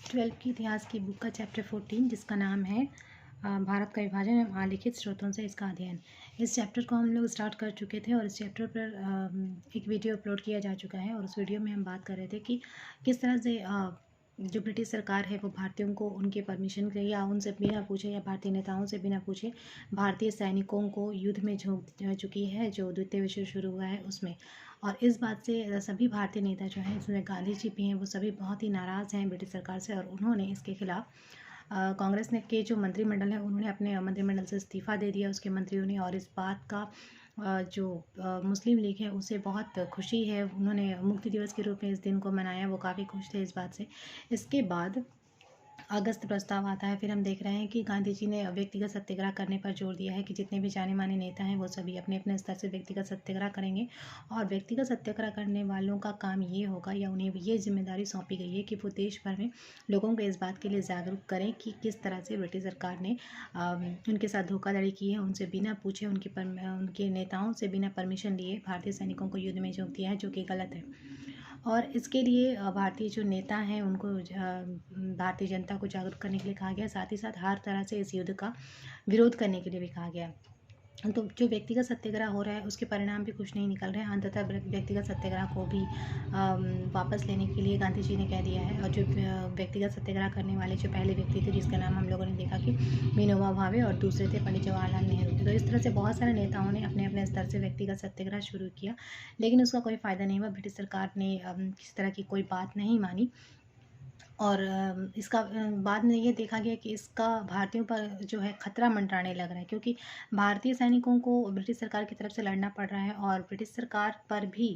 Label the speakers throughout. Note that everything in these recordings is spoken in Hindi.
Speaker 1: 12 की इतिहास की बुक का चैप्टर 14 जिसका नाम है भारत का विभाजन एवं आलिखित स्रोतों से इसका अध्ययन। इस चैप्टर को हम लोग स्टार्ट कर चुके थे और इस चैप्टर पर एक वीडियो अपलोड किया जा चुका है और उस वीडियो में हम बात कर रहे थे कि किस तरह से जो ब्रिटिश सरकार है वो भारतीयों को उनके परमिशन के या उनसे बिना पूछे या भारतीय नेताओं से बिना पूछे भारतीय सैनिकों को युद्ध में झोंक चुकी है जो द्वितीय विश्व शुरू हुआ है उसमें। और इस बात से सभी भारतीय नेता जो हैं इसमें गांधी जी भी हैं वो सभी बहुत ही नाराज़ हैं ब्रिटिश सरकार से और उन्होंने इसके खिलाफ कांग्रेस ने के जो मंत्रिमंडल है उन्होंने अपने मंत्रिमंडल से इस्तीफ़ा दे दिया उसके मंत्रियों ने। और इस बात का जो मुस्लिम लीग है उसे बहुत खुशी है, उन्होंने मुक्ति दिवस के रूप में इस दिन को मनाया, वो काफ़ी खुश थे इस बात से। इसके बाद अगस्त प्रस्ताव आता है। फिर हम देख रहे हैं कि गांधी जी ने व्यक्तिगत सत्याग्रह करने पर जोर दिया है कि जितने भी जाने माने नेता हैं वो सभी अपने अपने स्तर से व्यक्तिगत सत्याग्रह करेंगे और व्यक्तिगत सत्याग्रह करने वालों का काम ये होगा या उन्हें ये जिम्मेदारी सौंपी गई है कि वो देश भर में लोगों को इस बात के लिए जागरूक करें कि किस तरह से ब्रिटिश सरकार ने उनके साथ धोखाधड़ी की है, उनसे बिना पूछे उनके नेताओं से बिना परमिशन लिए भारतीय सैनिकों को युद्ध में झोंक दिया है जो कि गलत है। और इसके लिए भारतीय जो नेता हैं उनको भारतीय जनता को जागरूक करने के लिए कहा गया, साथ ही साथ हर तरह से इस युद्ध का विरोध करने के लिए भी कहा गया। तो जो व्यक्तिगत सत्याग्रह हो रहा है उसके परिणाम भी कुछ नहीं निकल रहे हैं। अंततः व्यक्तिगत सत्याग्रह को भी वापस लेने के लिए गांधी जी ने कह दिया है। और जो व्यक्तिगत सत्याग्रह करने वाले जो पहले व्यक्ति थे जिसका नाम हम लोगों ने देखा कि विनोबा भावे और दूसरे थे पंडित जवाहरलाल नेहरू। तो इस तरह से बहुत सारे नेताओं ने अपने अपने स्तर से व्यक्तिगत सत्याग्रह शुरू किया लेकिन उसका कोई फ़ायदा नहीं हुआ। ब्रिटिश सरकार ने किसी तरह की कोई बात नहीं मानी और इसका बाद में ये देखा गया कि इसका भारतीयों पर जो है खतरा मंडराने लग रहा है क्योंकि भारतीय सैनिकों को ब्रिटिश सरकार की तरफ से लड़ना पड़ रहा है और ब्रिटिश सरकार पर भी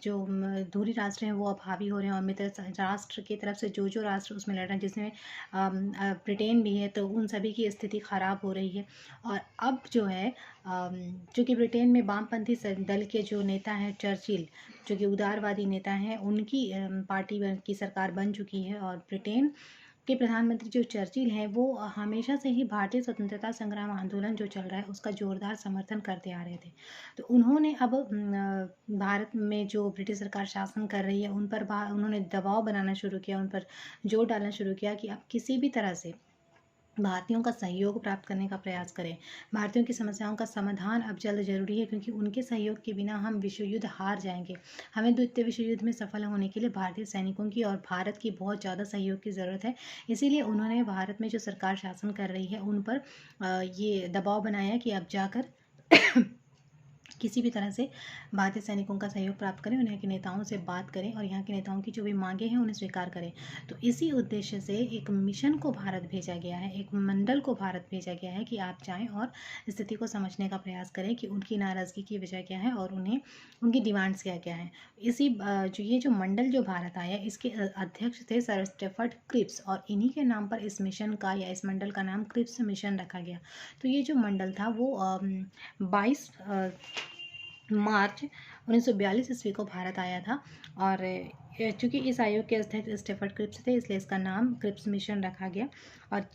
Speaker 1: जो दूरी राष्ट्र हैं वो अब हावी हो रहे हैं और मित्र राष्ट्र की तरफ से जो राष्ट्र उसमें लड़ रहे हैं जिसमें ब्रिटेन भी है तो उन सभी की स्थिति ख़राब हो रही है। और अब जो है चूँकि ब्रिटेन में वामपंथी दल के जो नेता हैं चर्चिल जो कि उदारवादी नेता हैं उनकी पार्टी की सरकार बन चुकी है और ब्रिटेन के प्रधानमंत्री जो चर्चिल हैं वो हमेशा से ही भारतीय स्वतंत्रता संग्राम आंदोलन जो चल रहा है उसका जोरदार समर्थन करते आ रहे थे। तो उन्होंने अब भारत में जो ब्रिटिश सरकार शासन कर रही है उन पर उन्होंने दबाव बनाना शुरू किया, उन पर जोर डालना शुरू किया कि अब किसी भी तरह से भारतीयों का सहयोग प्राप्त करने का प्रयास करें। भारतीयों की समस्याओं का समाधान अब जल्द जरूरी है क्योंकि उनके सहयोग के बिना हम विश्व युद्ध हार जाएंगे। हमें द्वितीय विश्व युद्ध में सफल होने के लिए भारतीय सैनिकों की और भारत की बहुत ज़्यादा सहयोग की ज़रूरत है। इसीलिए उन्होंने भारत में जो सरकार शासन कर रही है उन पर ये दबाव बनाया कि अब जाकर किसी भी तरह से भारतीय सैनिकों का सहयोग प्राप्त करें, उन्हें के नेताओं से बात करें और यहाँ के नेताओं की जो भी मांगे हैं उन्हें स्वीकार करें। तो इसी उद्देश्य से एक मिशन को भारत भेजा गया है, एक मंडल को भारत भेजा गया है कि आप जाएं और स्थिति को समझने का प्रयास करें कि उनकी नाराज़गी की वजह क्या है और उन्हें उनकी डिमांड्स क्या क्या हैं। इसी ये जो मंडल जो भारत आया इसके अध्यक्ष थे सर स्टेफर्ड क्रिप्स और इन्हीं के नाम पर इस मिशन का या इस मंडल का नाम क्रिप्स मिशन रखा गया। तो ये जो मंडल था वो 22 मार्च 1942 ईस्वी को भारत आया था और चूँकि इस आयोग के अध्यक्ष स्टेफर्ड क्रिप्स थे इसलिए इसका नाम क्रिप्स मिशन रखा गया। और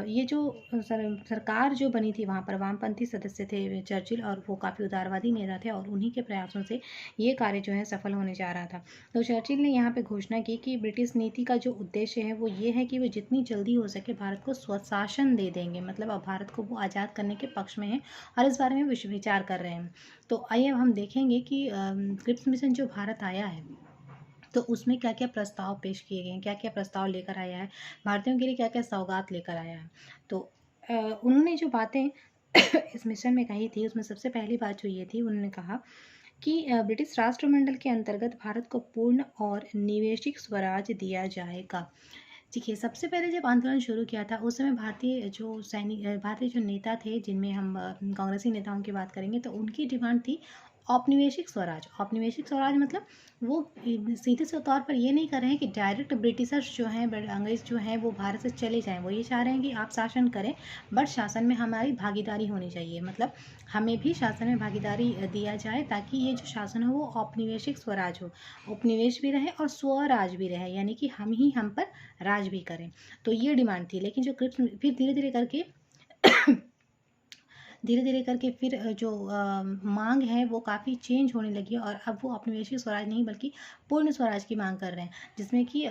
Speaker 1: ये जो सरकार जो बनी थी वहाँ पर वामपंथी सदस्य थे चर्चिल और वो काफ़ी उदारवादी नेता थे और उन्हीं के प्रयासों से ये कार्य जो है सफल होने जा रहा था। तो चर्चिल ने यहाँ पे घोषणा की कि ब्रिटिश नीति का जो उद्देश्य है वो ये है कि वो जितनी जल्दी हो सके भारत को स्वशासन दे देंगे, मतलब अब भारत को वो आज़ाद करने के पक्ष में है और इस बारे में विचार कर रहे हैं। तो आइए अब हम देखेंगे कि क्रिप्स मिशन जो भारत आया है तो उसमें क्या क्या प्रस्ताव पेश किए गए हैं, क्या क्या प्रस्ताव लेकर आया है, भारतीयों के लिए क्या क्या सौगात लेकर आया है। तो उन्होंने जो बातें इस मिशन में कही थी उसमें सबसे पहली बात जो ये थी उन्होंने कहा कि ब्रिटिश राष्ट्रमंडल के अंतर्गत भारत को पूर्ण और निवेशिक स्वराज दिया जाएगा। देखिए सबसे पहले जब आंदोलन शुरू किया था उस समय भारतीय जो नेता थे जिनमें हम कांग्रेसी नेताओं की बात करेंगे तो उनकी डिमांड थी औपनिवेशिक स्वराज। औपनिवेशिक स्वराज मतलब वो सीधे से तौर पर ये नहीं कर रहे हैं कि डायरेक्ट ब्रिटिशर्स जो हैं अंग्रेज जो हैं वो भारत से चले जाएं, वो ये चाह रहे हैं कि आप शासन करें बट शासन में हमारी भागीदारी होनी चाहिए, मतलब हमें भी शासन में भागीदारी दिया जाए ताकि ये जो शासन हो वो औपनिवेशिक स्वराज हो, उपनिवेश भी रहे और स्वराज भी रहे, यानी कि हम पर राज भी करें। तो ये डिमांड थी। लेकिन जो क्रिप्स फिर धीरे धीरे करके फिर जो मांग है वो काफ़ी चेंज होने लगी और अब वो औपनिवेशिक स्वराज नहीं बल्कि पूर्ण स्वराज की मांग कर रहे हैं जिसमें कि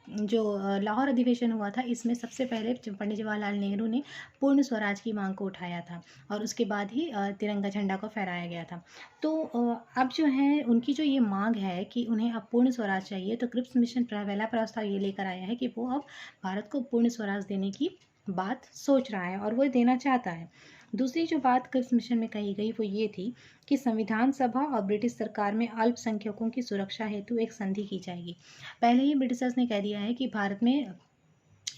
Speaker 1: जो लाहौर अधिवेशन हुआ था, इसमें सबसे पहले पंडित जवाहरलाल नेहरू ने पूर्ण स्वराज की मांग को उठाया था और उसके बाद ही तिरंगा झंडा को फहराया गया था। तो अब जो है उनकी जो ये मांग है कि उन्हें अब पूर्ण स्वराज चाहिए, तो क्रिप्स मिशन पहला प्रस्ताव ये लेकर आया है कि वो अब भारत को पूर्ण स्वराज देने की बात सोच रहा है और वो देना चाहता है। दूसरी जो बात क्रिप्स मिशन में कही गई वो ये थी कि संविधान सभा और ब्रिटिश सरकार में अल्पसंख्यकों की सुरक्षा हेतु एक संधि की जाएगी। पहले ही ब्रिटिशर्स ने कह दिया है कि भारत में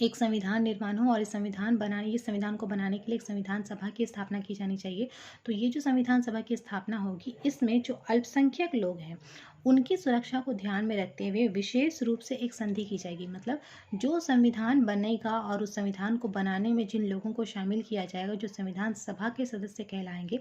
Speaker 1: एक संविधान निर्माण हो और इस संविधान को बनाने के लिए एक संविधान सभा की स्थापना की जानी चाहिए। तो ये जो संविधान सभा की स्थापना होगी, इसमें जो अल्पसंख्यक लोग हैं उनकी सुरक्षा को ध्यान में रखते हुए विशेष रूप से एक संधि की जाएगी। मतलब जो संविधान बनेगा और उस संविधान को बनाने में जिन लोगों को शामिल किया जाएगा, जो संविधान सभा के सदस्य कहलाएंगे,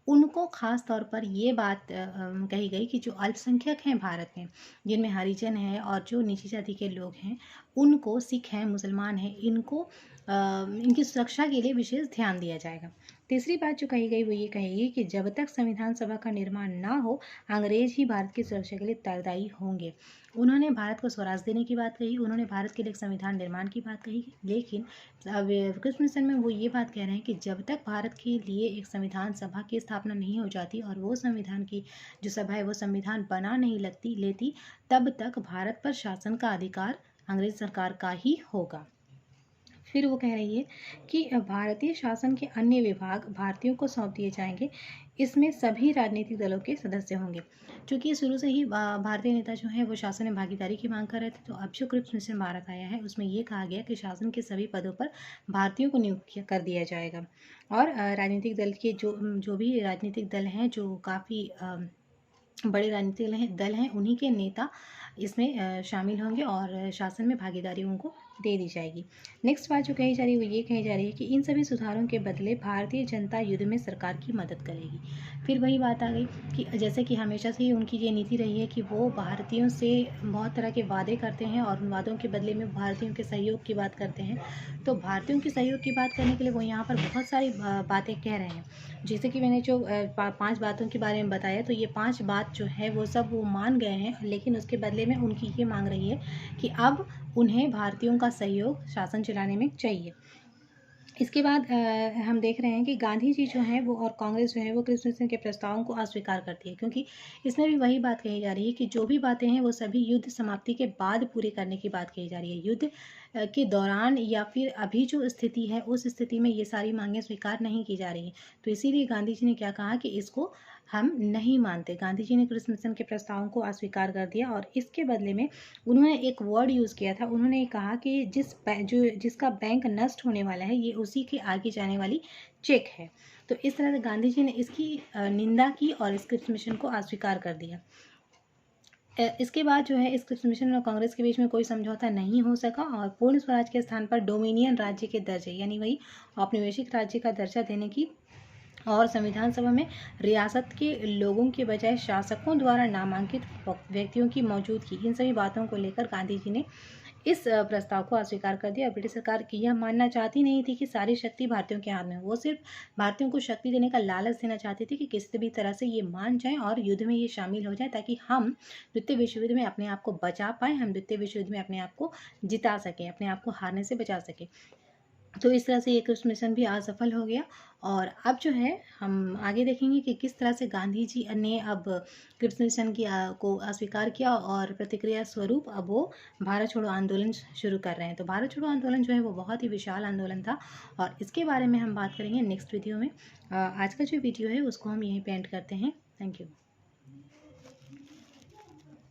Speaker 1: उनको खास तौर पर ये बात कही गई कि जो अल्पसंख्यक हैं भारत में, जिनमें हरिजन हैं और जो नीची जाति के लोग हैं, उनको, सिख हैं, मुसलमान हैं, इनकी सुरक्षा के लिए विशेष ध्यान दिया जाएगा। तीसरी बात जो कही गई वो ये कहेगी कि जब तक संविधान सभा का निर्माण ना हो, अंग्रेज ही भारत की सुरक्षा के लिए उत्तरदायी होंगे। उन्होंने भारत को स्वराज देने की बात कही, उन्होंने भारत के लिए एक संविधान निर्माण की बात कही, लेकिन अब क्रिप्स मिशन में वो ये बात कह रहे हैं कि जब तक भारत के लिए एक संविधान सभा की स्थापना नहीं हो जाती और वो संविधान की जो सभा है वो संविधान बना नहीं लेती, तब तक भारत पर शासन का अधिकार अंग्रेज सरकार का ही होगा। फिर वो कह रही है कि भारतीय शासन के अन्य विभाग भारतीयों को सौंप दिए जाएंगे, इसमें सभी राजनीतिक दलों के सदस्य होंगे। क्योंकि शुरू से ही भारतीय नेता जो हैं वो शासन में भागीदारी की मांग कर रहे थे, तो अब जो क्रिप्स मिशन भारत आया है उसमें ये कहा गया कि शासन के सभी पदों पर भारतीयों को नियुक्त कर दिया जाएगा और राजनीतिक दल के जो भी राजनीतिक दल हैं, जो काफ़ी बड़े राजनीतिक दल हैं, उन्हीं के नेता इसमें शामिल होंगे और शासन में भागीदारी उनको दे दी जाएगी। नेक्स्ट बात जो कही जा रही है वो ये कही जा रही है कि इन सभी सुधारों के बदले भारतीय जनता युद्ध में सरकार की मदद करेगी। फिर वही बात आ गई कि जैसे कि हमेशा से ही उनकी ये नीति रही है कि वो भारतीयों से बहुत तरह के वादे करते हैं और उन वादों के बदले में भारतीयों के सहयोग की बात करते हैं। तो भारतीयों के सहयोग की बात करने के लिए वो यहाँ पर बहुत सारी बातें कह रहे हैं। जैसे कि मैंने जो 5 बातों के बारे में बताया, तो ये 5 बात जो है वो सब वो मान गए हैं, लेकिन उसके बदले में उनकी ये मांग रही है कि अब उन्हें भारतीयों का सहयोग शासन चलाने में चाहिए। इसके बाद हम देख रहे हैं कि गांधी जी जो हैं वो और कांग्रेस जो है वो क्रिप्स मिशन के प्रस्तावों को अस्वीकार करती है, क्योंकि इसमें भी वही बात कही जा रही है कि जो भी बातें हैं वो सभी युद्ध समाप्ति के बाद पूरी करने की बात कही जा रही है। युद्ध के दौरान या फिर अभी जो स्थिति है उस स्थिति में ये सारी मांगें स्वीकार नहीं की जा रही हैं। तो इसीलिए गांधी जी ने क्या कहा कि इसको हम नहीं मानते। गांधी जी ने क्रिप्स मिशन के प्रस्तावों को अस्वीकार कर दिया और इसके बदले में उन्होंने एक वर्ड यूज़ किया था। उन्होंने कहा कि जिसका बैंक नष्ट होने वाला है ये उसी के आगे जाने वाली चेक है। तो इस तरह से गांधी जी ने इसकी निंदा की और इस क्रिप्स मिशन को अस्वीकार कर दिया। इसके बाद जो है इस क्रिप्स मिशन और कांग्रेस के बीच में कोई समझौता नहीं हो सका और पूर्ण स्वराज के स्थान पर डोमिनियन राज्य के दर्जे, यानी वही औपनिवेशिक राज्य का दर्जा देने की और संविधान सभा में रियासत के लोगों के बजाय शासकों द्वारा नामांकित व्यक्तियों की मौजूदगी, इन सभी बातों को लेकर गांधी जी ने इस प्रस्ताव को अस्वीकार कर दिया। ब्रिटिश सरकार की यह मानना चाहती नहीं थी कि सारी शक्ति भारतीयों के हाथ में, वो सिर्फ भारतीयों को शक्ति देने का लालच देना चाहती थी कि किसी भी तरह से ये मान जाएं और युद्ध में ये शामिल हो जाए, ताकि हम द्वितीय विश्व युद्ध में अपने आप को बचा पाएँ, हम द्वितीय विश्व युद्ध में अपने आप को जिता सकें, अपने आप को हारने से बचा सकें। तो इस तरह से ये क्रिप्स मिशन भी असफल हो गया और अब जो है हम आगे देखेंगे कि किस तरह से गांधी जी ने अब क्रिप्स मिशन को अस्वीकार किया और प्रतिक्रिया स्वरूप अब वो भारत छोड़ो आंदोलन शुरू कर रहे हैं। तो भारत छोड़ो आंदोलन जो है वो बहुत ही विशाल आंदोलन था और इसके बारे में हम बात करेंगे नेक्स्ट वीडियो में। आज का जो वीडियो है उसको हम यहीं पे एंड करते हैं। Thank you.